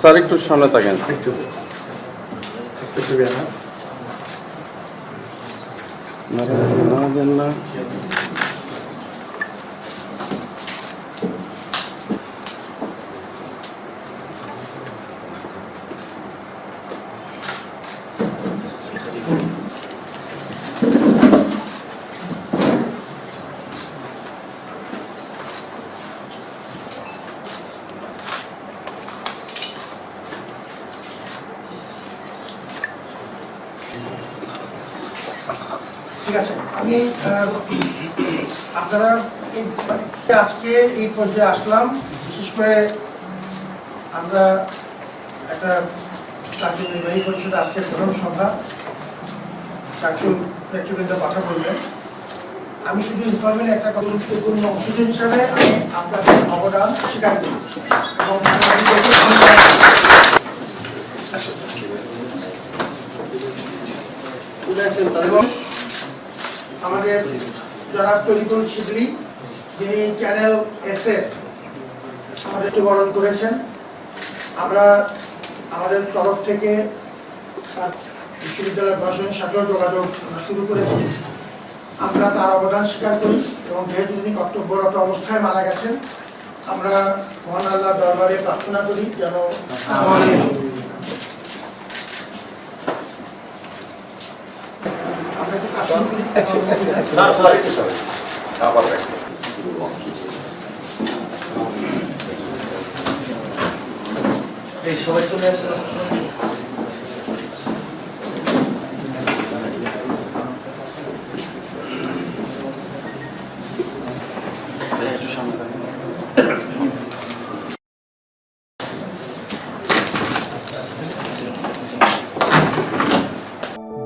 Sir একটু সামনে থাকেন। না ঠিক আছে, আমি আপনারা আজকে এই পর্যায়ে আসলাম। বিশেষ করে আমরা একটা কার্যনির্বাহী পরিষদ আজকের প্রধান সভা নেতৃবৃন্দ কথা বলবেন। আমি শুধু ইনফরমেল একটা গুরুত্বপূর্ণ অংশ হিসাবে আমি আপনাদের অবদান স্বীকার করি এবং আমাদের যারা তৈরিকুল শিবলি যিনি চ্যানেল এসের আমাদের বরণ করেছেন, আমরা আমাদের তরফ থেকে বিশ্ববিদ্যালয়ের প্রশাসনের সাথেও যোগাযোগ শুরু করেছি। আমরা তার অবদান স্বীকার করি এবং যেহেতু তিনি কর্তব্যরত অবস্থায় মারা গেছেন, আমরা মহান আল্লাহর দরবারে প্রার্থনা করি যেন সবাই চলে আসে।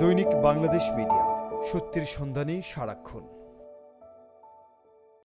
দৈনিক বাংলাদেশ মিডিয়া, সত্যের সন্ধানে সারাক্ষণ।